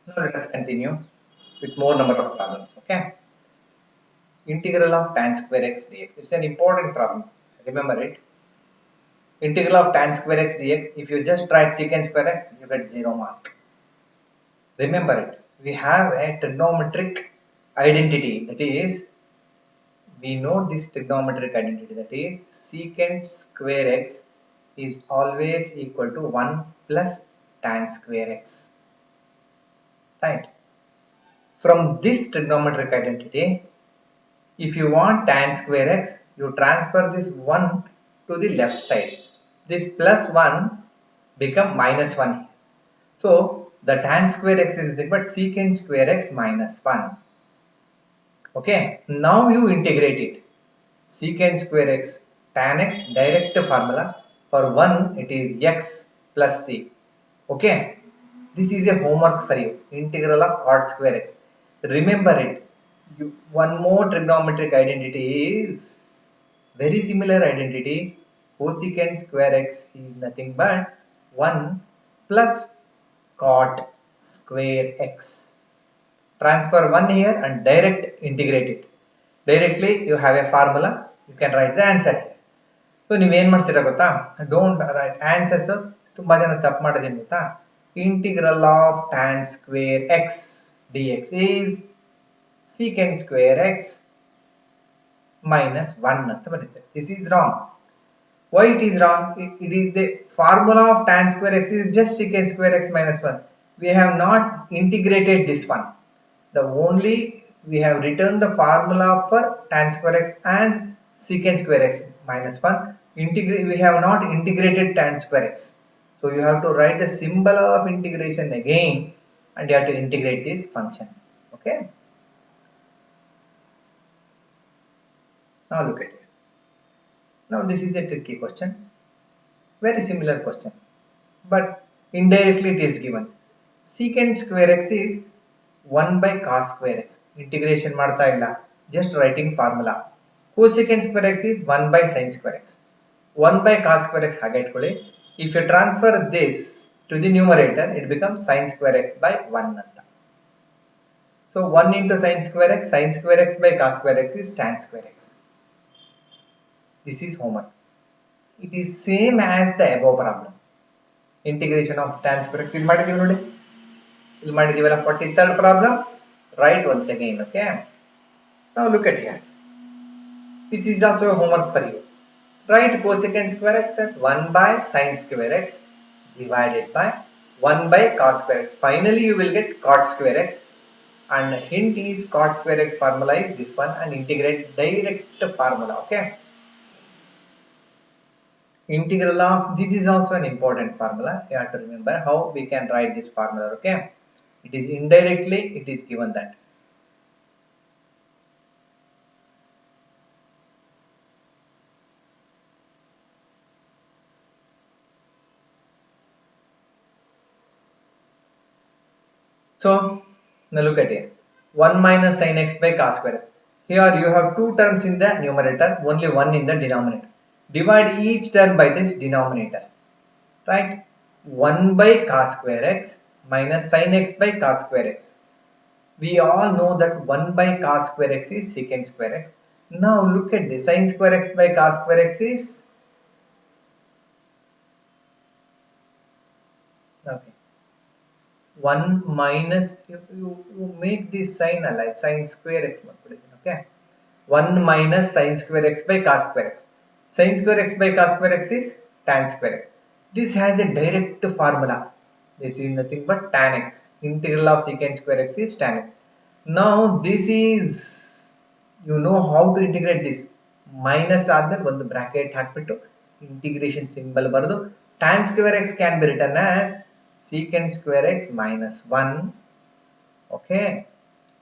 Now let us continue with more number of problems. Okay. Integral of tan square x dx. It's an important problem. Remember it. Integral of tan square x dx. If you just write secant square x, you get 0 mark. Remember it. We have a trigonometric identity. That is, we know this trigonometric identity. That is, secant square x is always equal to 1 plus tan square x. Right. From this trigonometric identity, if you want tan square x, you transfer this 1 to the left side. This plus 1 become minus 1 here. So the tan square x is nothing but secant square x minus 1. Okay, now you integrate it. Secant square x tan x, direct formula. For 1 it is x plus c. Okay, this is a homework for you. Integral of cot square x. Remember it. One more trigonometric identity is very similar identity. Cosecant square x is nothing but 1 plus cot square x. Transfer 1 here and direct integrate it. Directly you have a formula. You can write the answer here. So ನೀವೇನು ಮಾಡ್ತೀರಾ ಗೊತ್ತಾ? Don't write answers. ತುಂಬಾ ಜನ ತಪ್ಪು ಮಾಡೋದೇನು ಗೊತ್ತಾ? Integral of tan square x dx is secant square x minus 1 ಅಂತ ಬರೀತಾರೆ. This is wrong. Why it is wrong? It is the formula of tan square x is just secant square x minus 1. We have not integrated this one. The only we have written the formula for tan square x and secant square x minus 1. We have not integrated tan square x. So you have to write the symbol of integration again and you have to integrate this function. Okay. Now look at it. Now this is a tricky question. Very similar question. But indirectly it is given. Secant square x is 1 by cos square x. Integration ಮಾಡ್ತಾ ಇಲ್ಲ. Just writing formula. Cosecant square x is 1 by sin square x. 1 by cos square x ಹಾಗೆ ಇಟ್ಕೊಳ್ಳಿ. If you transfer this to the numerator, it becomes sin square x by 1 ಅಂತ. So 1 into sin square x by cos square x is tan square x. This is homework. It is same as the above problem. Integration of tan square x. ಇಲ್ಲಿ ಮಾಡಿದೀವಿ ನೋಡಿ. ಇಲ್ಲಿ ಮಾಡಿದೀವಲ್ಲ 43rd problem. Write once again. Okay. Now look at here. This is also a homework for you. Write cosecant square x as 1 by sin square x divided by 1 by cos square x. Finally you will get cot square x, and hint is cot square x formula is this one, and integrate direct formula. Okay. Integral of this is also an important formula. You have to remember how we can write this formula. Okay. It is indirectly it is given that. So now look at here. 1 minus sin x by cos square x. Here you have two terms in the numerator, only one in the denominator. Divide each term by this denominator. Right? 1 by cos square x minus sin x by cos square x. We all know that 1 by cos square x is secant square x. Now look at this. Sin square x by cos square x is okay. 1 minus, you make this sign alive, sin square x. Okay. 1 minus sin square x by cos square x. Sin square x by cos square x is tan square x. This has a direct formula. This is nothing but tan x. Integral of secant square x is tan x. Now this is, you know how to integrate this. Minus ಆದ್ಮೇಲೆ ಒಂದು bracket ಹಾಕ್ಬಿಟ್ಟು integration symbol ಬರೆದು tan square x can be written as secant square x minus 1. Okay.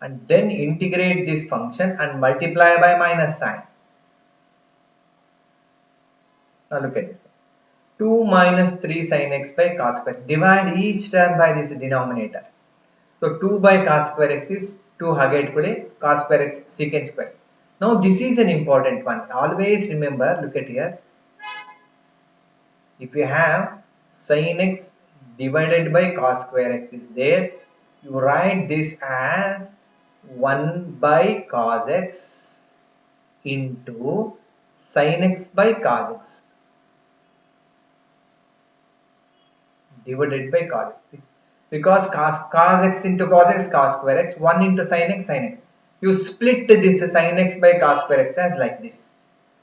And then integrate this function and multiply by minus sign. Now look at this. 2 minus 3 sin x by cos square. Divide each term by this denominator. So 2 by cos square x is 2 ಹಾಗೆ ಇಟ್ಕೊಳ್ಳಿ, cos square x secant square. Now this is an important one. Always remember, look at here. If you have sin x divided by cos square x is there, you write this as 1 by cos x into sin x by cos x divided by cos x. Because cos x into cos x, cos square x, 1 into sin x, sin x. You split this sin x by cos square x as like this.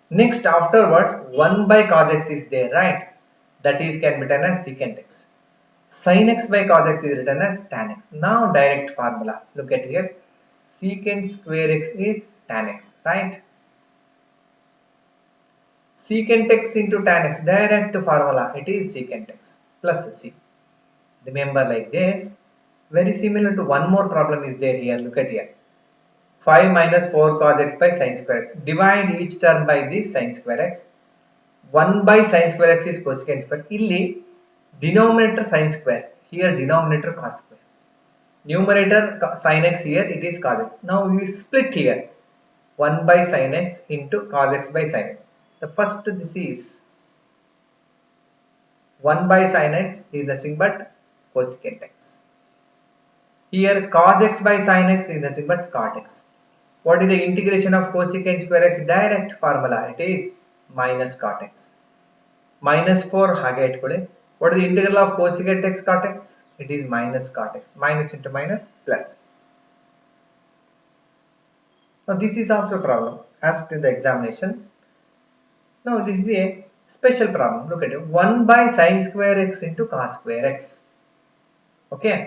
Next, afterwards, 1 by cos x is there, right? That is can be written as secant x. Sin x by cos x is written as tan x. Now, direct formula. Look at here. Secant square x is tan x, right? Secant x into tan x, direct formula. It is secant x plus c. Remember like this. Very similar to one more problem is there here. Look at here. 5 minus 4 cos x by sin square x. Divide each term by this sin square x. 1 by sin square x is cosecant square. Illi denominator sin square. Here denominator cos square. Numerator sin x, here it is cos x. Now we split here. 1 by sin x into cos x by sin x. The first this is 1 by sin x is nothing but cosecant x. Here cos x by sin x is nothing but cot x. What is the integration of cosecant square x? Direct formula. It is minus cot x. Minus 4 ಹಾಗೆ ಇಟ್ಕೊಳ್ಳಿ. What is the integral of cosecant x cot x? It is minus cot x. Minus into minus plus. Now this is also a problem asked in the examination. Now this is a special problem. Look at it. 1 by sin square x into cos square x. Okay.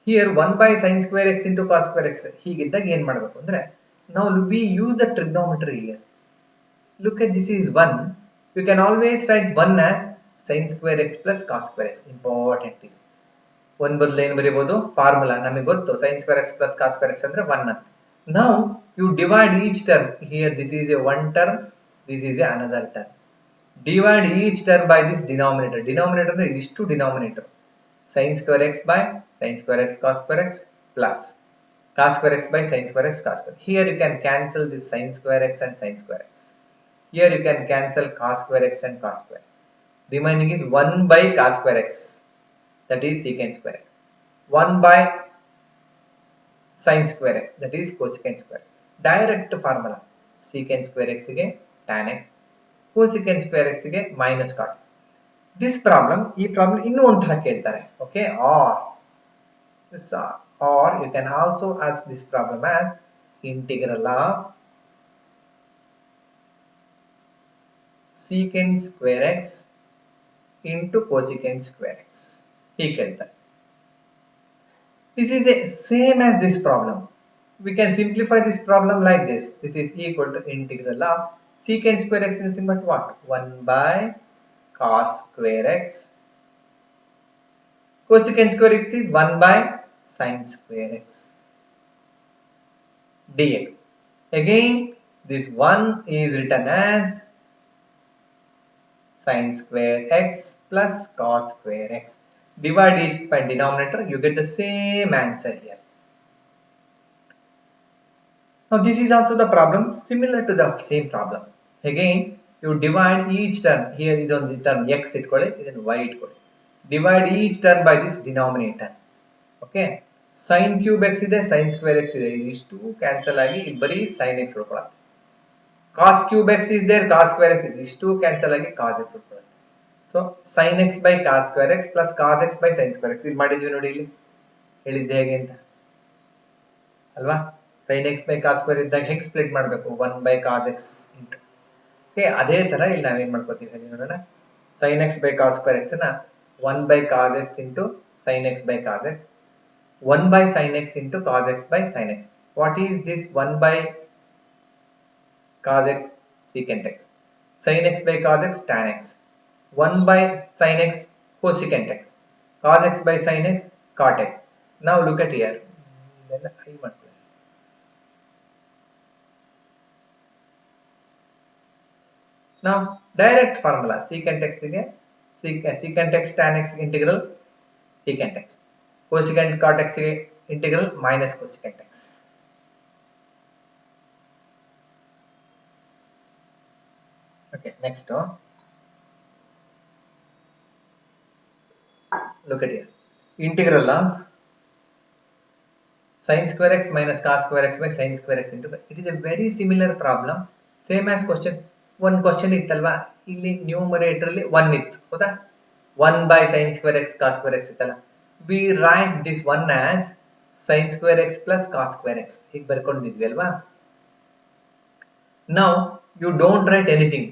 Here 1 by sin square x into cos square x. ಹೀಗಿದ್ದಾಗ ಏನು ಮಾಡಬೇಕು ಅಂದ್ರೆ now we use the trigonometry here. Look at this is 1. You can always write 1 as sin square x plus cos square x. Important. 1 ಬದಲು ಏನು ಬರೀಬಹುದು formula ನಮಗೆ ಗೊತ್ತು sin square x plus cos square x ಅಂದ್ರೆ 1 ಅಂತ. Now you divide each term. Here this is a one term, this is a another term. Divide each term by this denominator. Denominator is this two denominator. Sin square x by sin square x cos square x plus cos square x by sin square x cos square. Here you can cancel this sin square x and sin square x. Here you can cancel cos square x and cos square x. Remaining is 1 by cos square x, that is secant square x. 1 by sin square x, that is cosecant square x. Direct formula. Secant square x ಗೆ tan x, cosecant square x ಗೆ minus cot x. This problem, ಈ problem ಇನ್ನೂ ಒಂಥರ ಕೇಳ್ತಾರೆ. Okay, or you can also ask this problem as integral of secant square x into cosecant square x. ಹೀಗೆ ಕೇಳ್ತಾರೆ. This is the same as this problem. We can simplify this problem like this. This is equal to integral of secant square x is nothing but what? 1 by cos square x. Cosecant square x is 1 by sin square x dx. Again, this 1 is written as sin square x plus cos square x. Divide each by denominator, you get the same answer here. Now this is also the problem similar to the same problem. Again, you divide each term. Here is on the term x itಕೊಳ್ಳಿ, ಇದನ್ನು y itಕೊಳ್ಳಿ. Divide each term by this denominator. Okay. Sin cube x ಇದೆ, sin square x ಇದೆ. ಇಷ್ಟು cancel ಆಗಿ ಇಲ್ಲಿ ಬರೀ sin x ಉಳ್ಕೊಳ್ಳುತ್ತೆ. Cos cube x is there, cos square x ಇದೆ. ಇಷ್ಟು cancel ಆಗಿ cos x ಉಳ್ಕೊಳ್ಳುತ್ತೆ. So sin x by cos square x plus cos x by sin square x. ಇಲ್ಲಿ ಮಾಡಿದ್ವಿ ನೋಡಿ, ಇಲ್ಲಿ ಹೇಳಿದ್ದೆ ಹೇಗೆ ಅಂತ ಅಲ್ವಾ? sin x by cos square ಇದ್ದಾಗ ಹೇಗೆ ಸ್ಪ್ಲಿಟ್ ಮಾಡಬೇಕು? 1 by cos x into. Okay, ಅದೇ ತರ ಇಲ್ಲಿ ನಾವೇನ್ ಮಾಡ್ಕೋತೀವಿ ಹೇಳಿ ನೋಡೋಣ. sin x by cos square x ನ 1 by cos x into sin x by cos x, 1 by sin x into cos x by sin x. What is this 1 by cos x? Secant x. Sin x by cos x, tan x. 1 by sin x, cosecant x. Cos x by sin x, cot x. Now look at here. Now direct formula. Secant x ಗೆ secant x tan x integral secant x. Cosecant cot x ಗೆ integral minus cosecant x. Okay, next one. Look at here. Integral of sin square x minus cos square x by sin square x into it is a very similar problem, same as question one question ittalla illi numerator alli 1 iತ್ತು ಹೌದಾ 1 by sin square x cos square x ittalla, we write this one as sin square x plus cos square x ಹೀಗೆ ಬರ್ಕೊಂಡಿದ್ವಿ ಅಲ್ವಾ. Now you don't write anything,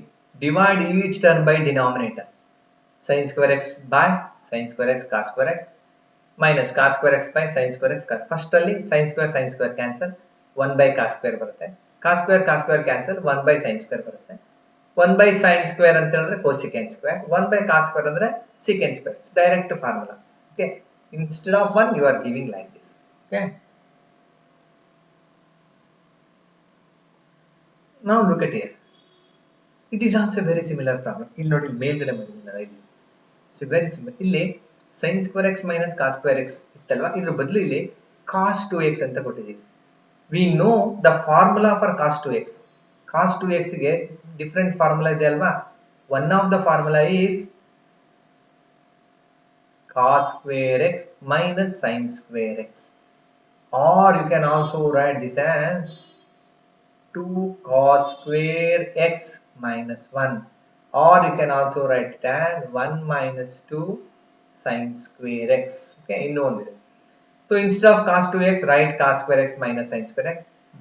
divide each term by denominator, sin square x by sin square x cos square x minus cos square x by sin square x cos. First ಅಲ್ಲಿ sin square cancel 1 by cos square ಬರುತ್ತೆ, cos square cancel 1 by sin square ಬರುತ್ತೆ, 1 by sin square ಅಂತ ಹೇಳಿದ್ರೆ cosecant square, 1 by cos square ಅಂದ್ರೆ secant square. It's direct formula. Okay, instead of 1 you are giving like this. Okay, now look at here, it is also a very similar problem. ಇಲ್ಲಿ ನೋಡಿ ಮೇಲ್ಗಡೆ ಬಂದಿದೆ ಇದು, it's very similar. ಇಲ್ಲಿ sin square x minus cos square x ಇತ್ತಲ್ವಾ, ಇದ್ರ ಬದಲು ಇಲ್ಲಿ cos 2x ಅಂತ ಕೊಟ್ಟಿದ್ದೀವಿ. We know the formula for cos 2x. Cos 2x ಗೆ different formula ಇದೆ ಅಲ್ವಾ. One of the formula is cos square x minus sin square x, or you can also write this as 2 cos square x minus 1, or you can also write it as 1 minus 2 sin square x. Okay, ಇನ್ನೊಂದಿದೆ. So instead of cos 2x write cos square x minus sin square x,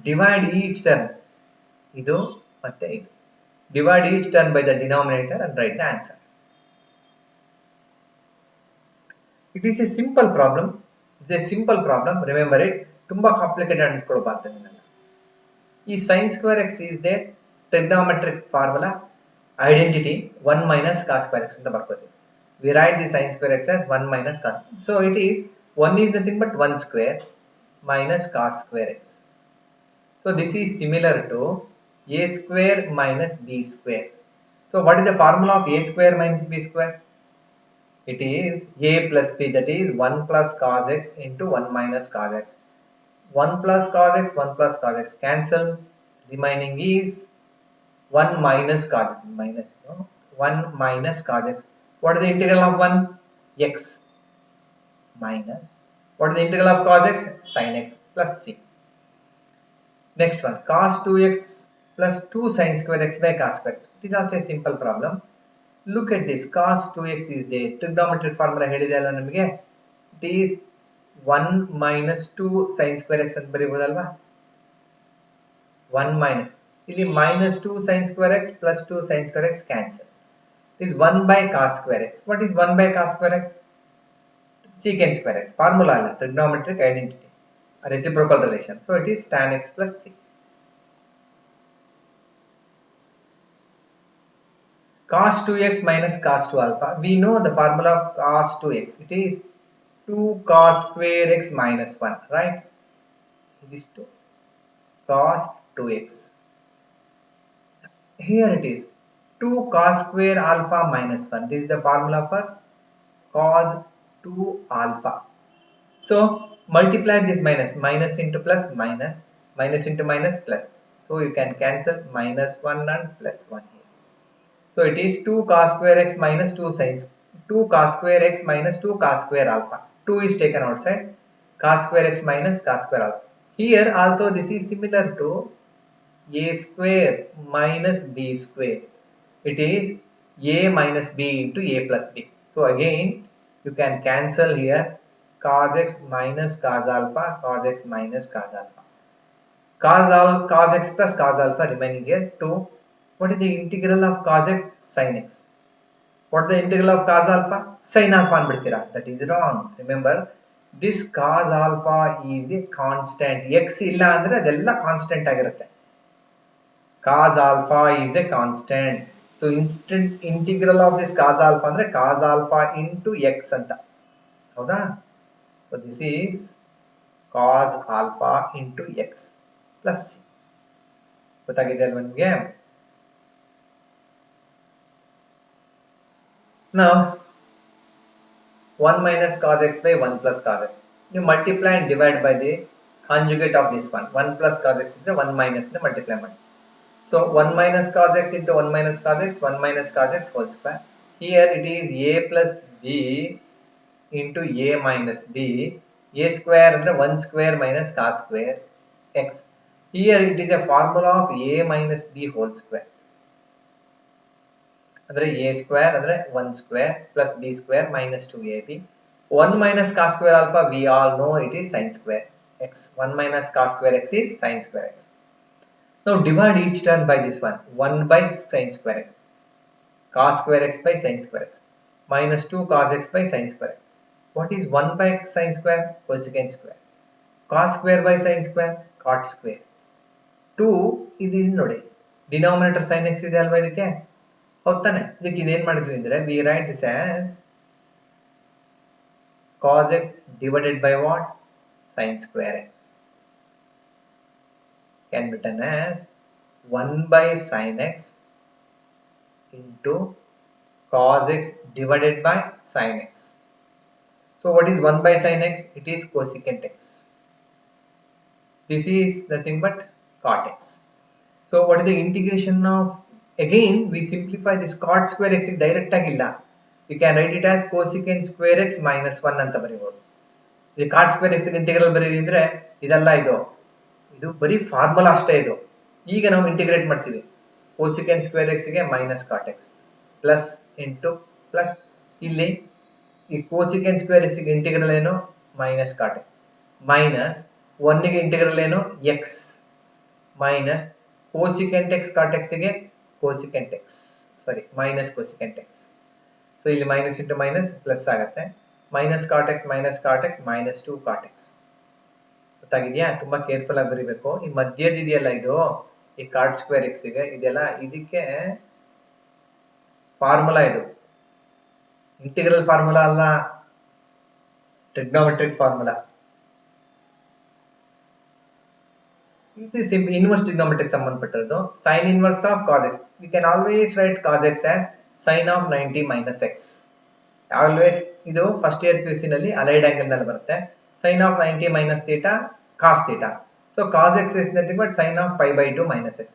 divide each term, ಇದು ಮತ್ತೆ ಇದು, divide each term by the denominator and write the answer. It is a simple problem. It is a simple problem, remember it. ತುಂಬಾ complicated ಅನ್ಸ್ಕೊಳ್ಬಾರ್ದು ನಿಮ್ಮನ್ನ. ಈ sin square x is the trigonometric formula identity 1 minus cos square x ಅಂತ ಬರ್ಕೋತೀವಿ. We write the sin square x as 1 minus cos. So it is 1 is nothing but 1 square minus cos square x. So this is similar to a square minus b square. So what is the formula of a square minus b square? It is a plus b, that is 1 plus cos x into 1 minus cos x. 1 plus cos x, 1 plus cos x cancel, remaining is 1 minus cos x, minus 1 minus cos x. What is the integral of 1? X minus, what is the integral of cos x? Sin x plus c. Next one, cos 2x plus 2 sin square x by cos square x. It is also a simple problem. Look at this, cos 2x is the trigonometric formula ಹೇಳಿದೆ ಅಲ್ವಾ ನಮಗೆ. It is 1 minus 2 sin square x ಅಂತ ಬರೀಬಹುದಲ್ವಾ. 1 minus, ಇಲ್ಲಿ minus 2 sin square x plus 2 sin square x cancel. It is 1 by cos square x. What is 1 by cos square x? Secant square x. Formula ಅಲ್ಲ, trigonometric identity, a reciprocal relation. So it is tan x plus c. Cos 2x minus cos 2 alpha. We know the formula of cos 2x. It is 2 cos square x minus 1, right? It is 2 cos 2x. Here it is 2 cos square alpha minus 1. This is the formula for cos 2 alpha. So multiply this minus, minus into plus minus, minus into minus plus. So you can cancel minus 1 and plus 1 here. So it is 2 cos square x minus 2 sin 2 cos square x minus 2 cos square alpha. 2 is taken outside, cos square x minus cos square alpha. Here also this is similar to a square minus b square. It is a minus b into a plus b. So again you can cancel here cos x minus cos alpha, cos x minus cos alpha. Cos x plus cos alpha remaining here 2. What is the integral of cos x? Sin x. What is the integral of cos alpha? Sin alpha anbidtira. That is wrong. Remember, this cos alpha is a constant. X illa andre adella constant agirutte. Cos alpha is a constant. So instant integral of this cos alpha andre cos alpha into x anta. Hauda? So this is cos alpha into x plus c. ಗೊತ್ತಾಗಿದೆ ಅಲ್ವಾ ನಿಮಗೆ? Now 1 minus cos x by 1 plus cos x. You multiply and divide by the conjugate of this one. 1 plus cos x into 1 minus the multiply ಮಾಡಿ. So 1 minus cos x into 1 minus cos x, 1 minus cos x whole square. Here it is a plus b into a minus b A square ಅಂದ್ರೆ 1 square minus cos square x. Here it is a formula of a minus b whole square. ಅಂದ್ರೆ a square ಅಂದ್ರೆ 1 square plus b square minus 2ab. 1 minus cos square alpha, we all know it is sin square x. 1 minus cos square x is sin square x. Now divide each term by this one. 1 by sin square x. Cos square x by sin square x. Minus 2 cos x by sin square x. What is 1 by sin square? Cosecant square. Cos square by sin square? Cot square. 2 ಇದು ನೋಡಿ denominator sin x ಇದೆ ಅಲ್ವಾ ಇದಕ್ಕೆ ಹೌದು ತಾನೆ ಇದಕ್ಕೆ ಇದೇನು ಮಾಡಿದ್ವಿ ಅಂದ್ರೆ we write this as cos x divided by what? Sin square x can be written as 1 by sin x into cos x divided by sin x. So what is 1 by sin x? It is cosecant x. This is nothing but cot x. So what is the integration of? Again we simplify this cot square x direct agilla. We can write it as cosecant square x minus 1 ಅಂತ ಬರೆಯಬಹುದು. ಇದು cot square x integral ಬರೀರಿ ಅಂದ್ರೆ ಇದಲ್ಲ ಇದು ಬರೀ formula ಅಷ್ಟೇ ಇದು. ಈಗ ನಾವು ಇಂಟಿಗ್ರೇಟ್ ಮಾಡ್ತೀವಿ. cosecant square x ಗೆ minus cot x plus into plus ಇಲ್ಲಿ ಈ cosecant square x ಗೆ ಇಂಟಿಗ್ರಲ್ ಏನು minus cot x minus 1 ಗೆ ಇಂಟಿಗ್ರಲ್ ಏನು x minus cosecant x cot x ಗೆ cosecant x sorry minus cosecant x. So ಇಲ್ಲಿ minus into minus plus ಆಗುತ್ತೆ minus cot x minus 2 cot x. ಗೊತ್ತಾಗಿದೆಯಾ? ತುಂಬಾ careful ಆಗಿ ಬರೀಬೇಕು. ಈ ಮಧ್ಯದ ಇದೆಯಲ್ಲ ಇದು ಈ cot square x ಗೆ ಇದೆಲ್ಲ ಇದಕ್ಕೆ ಫಾರ್ಮುಲಾ ಇದು ಇಂಟಿಗ್ರಲ್ ಫಾರ್ಮುಲಾ ಅಲ್ಲ trigonometric formula. It is inverse trigonometric ಸಂಬಂಧಪಟ್ಟಿರೋದು. sin inverse of cos x. We can always write cos x as sin of 90 minus x. Always ಇದು ಫಸ್ಟ್ ಇಯರ್ PUC ನಲ್ಲಿ allied angle ನಲ್ಲಿ ಬರುತ್ತೆ. sin of 90 minus theta cos theta. So cos x is nothing but sin of pi by 2 minus x.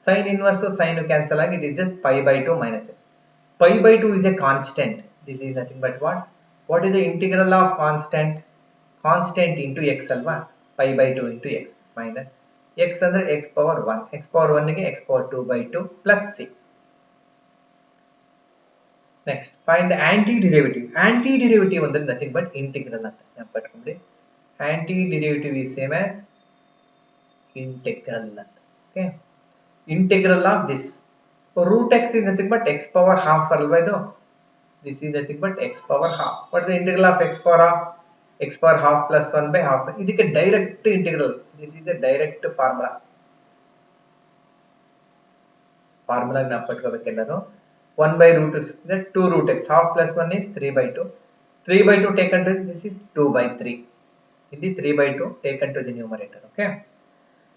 Sin inverse sin cancel ಆಗಿ it is just pi by 2 minus x. Pi by 2 is a constant. This is nothing but what? What is the integral of constant? Constant into x alva. Pi by 2 into x minus x under x power 1. X power 1 ಗೆ x power 2 by 2 plus c. Next, find the antiderivative. Antiderivative ಅಂದ್ರೆ nothing but integral ಅಂತ ನೆನಪಿಟ್ಕೊಳ್ಳಿ. Antiderivative is same as integral ಅಂತ. Okay. Integral of this. So root x is nothing but x power half ಅಲ್ವಾ ಇದು? This is nothing but x power half. What is the integral of x power half? X power half plus 1 by half. ಇದಕ್ಕೆ direct integral. This is a direct formula. Formula ನೆನಪಿಟ್ಕೋಬೇಕು ಎಲ್ಲರೂ. 1 by root x, that 2 root x. Half plus 1 is 3 by 2. 3 by 2 taken to this is 2 by 3. ಇಲ್ಲಿ 3 by 2 taken to the numerator. Okay.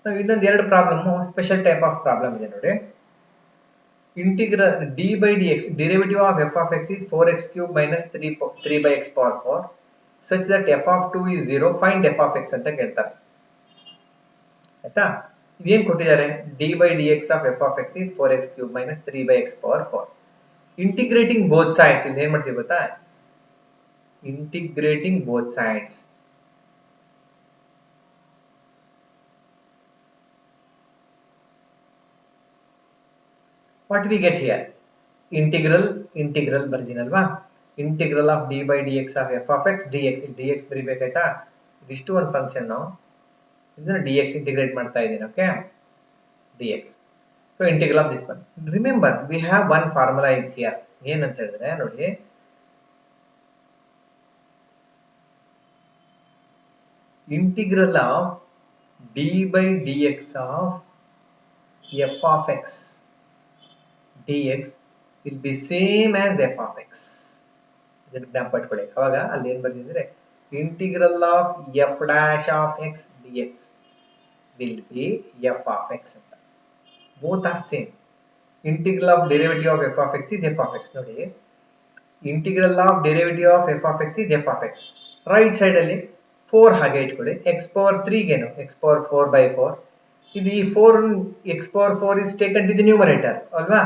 Now ಇನ್ನೊಂದು ಎರಡು problem special type of problem ಇದೆ ನೋಡಿ. Integral d by dx derivative of f of x is 4x cube minus 3 by x power 4 such that f of 2 is 0. Find f of x ಅಂತ ಕೇಳ್ತಾರೆ. ಆಯ್ತಾ? ಇದೇನು ಕೊಟ್ಟಿದ್ದಾರೆ? d by dx of f of x is 4x cube minus 3 by x power 4. Integrating both sides ಇಲ್ಲಿ ಏನು ಮಾಡ್ತೀವಿ ಗೊತ್ತಾ? Integrating both sides. What we get here? Integral ಬರ್ದಿನಲ್ವಾ? Integral of d by dx of f of x dx. ಇಲ್ಲಿ dx ಬರಿಬೇಕಾಯ್ತಾ? ಇದಿಷ್ಟು ಒಂದು function ಇದನ್ನ dx integrate ಮಾಡ್ತಾ ಇದ್ದೀನಿ. Okay, dx. So integral of this one. Remember we have one formula is here. ಏನಂತ ಹೇಳಿದ್ರೆ ನೋಡಿ, integral of d by dx of f of x dx will be same as f of x. ಇದನ್ನ ಜ್ಞಾಪಕಟ್ಕೊಳ್ಳಿ. ಅವಾಗ ಅಲ್ಲಿ ಏನು ಬರ್ತಿದ್ರೆ integral of f dash of x dx will be f of x ಅಂತ. Both are same. Integral of derivative of f of x is f of x. ನೋಡಿ, integral of derivative of f of x is f of x. Right side ಅಲ್ಲಿ 4 ಹಾಗೆ ಇಟ್ಕೊಳ್ಳಿ. x power 3 gain x power 4 by 4. ಇದು ಈ 4 x power 4 is taken to the numerator ಅಲ್ವಾ?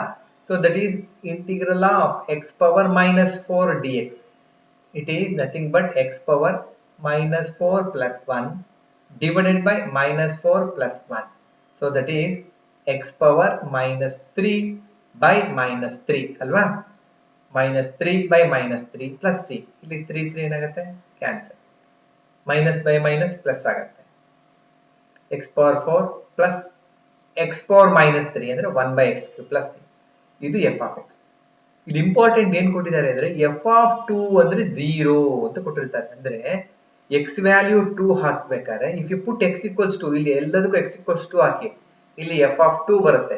So that is integral of x power minus 4 dx. It is nothing but x power minus 4 plus 1 divided by minus 4 plus 1. So that is x power minus 3 by minus 3 alva. Minus 3 by minus 3 plus c. ಇಲ್ಲಿ 3 ಏನಾಗುತ್ತೆ cancel. Minus by minus plus ಆಗುತ್ತೆ. x power 4 plus x power minus 3 ಅಂದ್ರೆ 1 by x cube plus c. ಇದು f of x. ಇದು important ಏನು ಕೊಟ್ಟಿದ್ದಾರೆ ಅಂದ್ರೆ f of 2 ಅಂದ್ರೆ 0 ಅಂತ ಕೊಟ್ಟಿರ್ತಾರೆ. ಅಂದ್ರೆ x ವ್ಯಾಲ್ಯೂ 2 ಹಾಕಬೇಕಾದ್ರೆ if you put x equals 2 ಇಲ್ಲಿ ಎಲ್ಲದಕ್ಕೂ x equals 2 ಹಾಕಿ. ಇಲ್ಲಿ f of 2 ಬರುತ್ತೆ.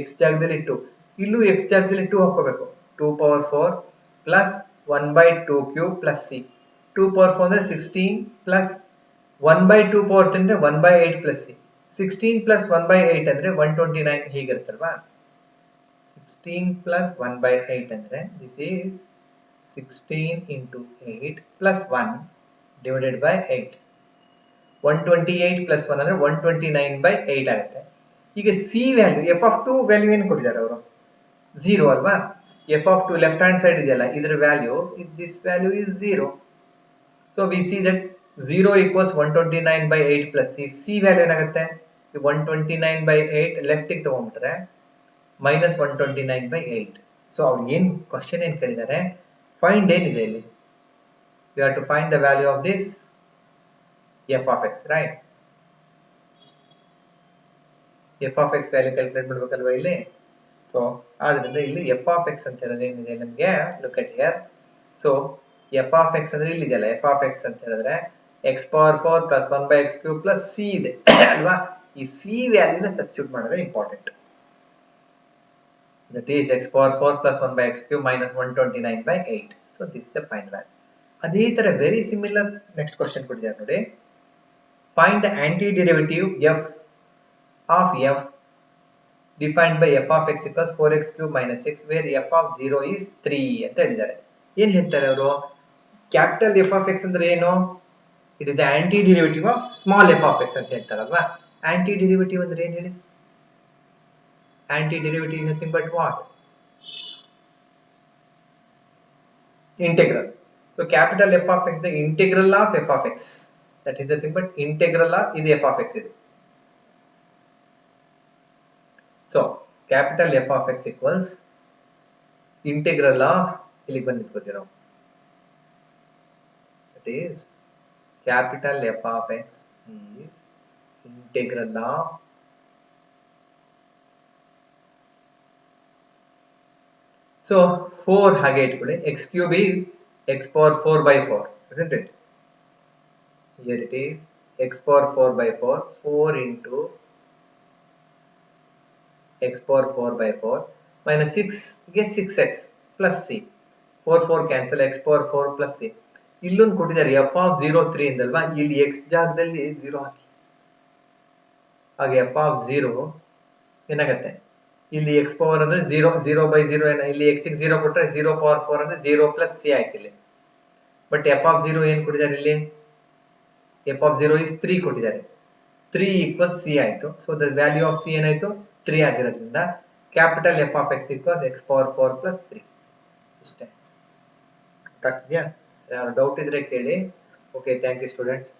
x ಜಾಗದಲ್ಲಿ 2. ಇಲ್ಲೂ x ಜಾಗದಲ್ಲಿ 2 ಹಾಕೋಬೇಕು. 2 power 4 plus 1 by 2 cube plus c. 2 power 4 ಅಂದ್ರೆ 16 plus 1 by 2 power 3 ಅಂದ್ರೆ 1 by 8 plus c. 16 plus 1 by 8 ಅಂದ್ರೆ 129 ಹೀಗಿರುತ್ತಲ್ವಾ. 16 plus 1 by 8 ಅಂದ್ರೆ this is 16 into 8 plus 1 divided by 8. 128 plus 1 ಅಂದ್ರೆ 129 by 8 ಆಗುತ್ತೆ. ಈಗ c value f of 2 value ಏನು ಕೊಟ್ಟಿದ್ದಾರೆ ಅವರು 0 ಅಲ್ವಾ. f of 2 left hand side ಇದೆಯಲ್ಲ ಇದರ value this value is 0. So we see that 0 equals 129 by 8 plus c. c value ಏನಾಗುತ್ತೆ 129 by 8 ಲೆಫ್ಟ್ ಗೆ ತಗೊಂಡ್ಬಿಟ್ರೆ minus 129 by 8. So ಅವ್ರು ಏನು ಕ್ವಶನ್ ಏನು ಕೇಳಿದ್ದಾರೆ ಫೈಂಡ್ ಏನಿದೆ ಇಲ್ಲಿ you have to find the value of this f of x, right? f of x value calculate ಮಾಡಬೇಕಲ್ವಾ ಇಲ್ಲಿ. ಸೊ ಆದ್ರಿಂದ ಇಲ್ಲಿ f of x ಅಂತ ಹೇಳಿದ್ರೆ ಏನಿದೆ ನಮಗೆ look at here. So f of x ಅಂದ್ರೆ ಇಲ್ಲಿ ಇದೆಯಲ್ಲ f of x ಅಂತ ಹೇಳಿದ್ರೆ x power 4 plus 1 by x cube plus c ಇದೆ ಅಲ್ವಾ. ಈ c ವ್ಯಾಲ್ಯೂನ ಸಬ್ಸ್ಟಿಟ್ಯೂಟ್ ಮಾಡಿದ್ರೆ important. That is x power 4 plus 1 by x cube minus 129 by 8. So this is the final value. ಅದೇ ತರ ವೆರಿ ಸಿಮಿಲರ್ ನೆಕ್ಸ್ಟ್ ಕ್ವಶನ್ ಕೊಟ್ಟಿದ್ದಾರೆ ನೋಡಿ. Find the antiderivative f of f defined by f of x equals 4x cube minus 6 where f of 0 is 3 ಅಂತ ಹೇಳಿದ್ದಾರೆ. ಏನು ಹೇಳ್ತಾರೆ ಅವರು capital f of x ಅಂದ್ರೆ ಏನು it is the antiderivative of small f of x ಅಂತ ಹೇಳ್ತಾರಲ್ವಾ. antiderivative ಅಂದ್ರೆ ಏನು ಹೇಳಿ antiderivative is nothing but what integral. So capital F of x the integral of f of x, that is nothing but integral of ಇದು f of x ಇದೆ. So capital F of x equals integral of ಇಲ್ಲಿ ಬಂದಿಟ್ಕೊತೀವಿ ನಾವು that is capital F of x is integral of so 4 ಹಾಗೆ ಇಟ್ಕೊಳ್ಳಿ x cube is x power 4 by 4 isn't it. Here it is x power 4 by 4 4 into x power 4 by 4 minus 6 ಗೆ 6x plus c 4 4 cancel x power 4 plus c. ಇಲ್ಲೊಂದು ಕೊಟ್ಟಿದ್ದಾರೆ f of 0 3 ಎಂದಲ್ವಾ ಇಲ್ಲಿ x ಜಾಗದಲ್ಲಿ 0 ಹಾಕಿ ಹಾಗೆ f of 0 ಏನಾಗುತ್ತೆ ಇಲ್ಲಿ x power ಅಂದ್ರೆ 0 0 by 0 ಇಲ್ಲಿ x ಗೆ 0 ಕೊಟ್ಟರೆ 0 power 4 ಅಂದ್ರೆ 0 plus c ಆಯ್ತು ಇಲ್ಲಿ. ಬಟ್ f of 0 ಏನು ಕೊಟ್ಟಿದ್ದಾರೆ ಇಲ್ಲಿ f of 0 is 3 ಕೊಟ್ಟಿದ್ದಾರೆ 3 equals c ಆಯ್ತು. So the value of c ಏನಾಯ್ತು 3 ಆಗಿರೋದ್ರಿಂದ capital f of x equals x power 4 plus 3 ಇಷ್ಟೇ. ಗೊತ್ತಾಗ್ತಿದೆಯಾ? ಯಾರು ಡೌಟ್ ಇದ್ರೆ ಕೇಳಿ. Okay thank you students.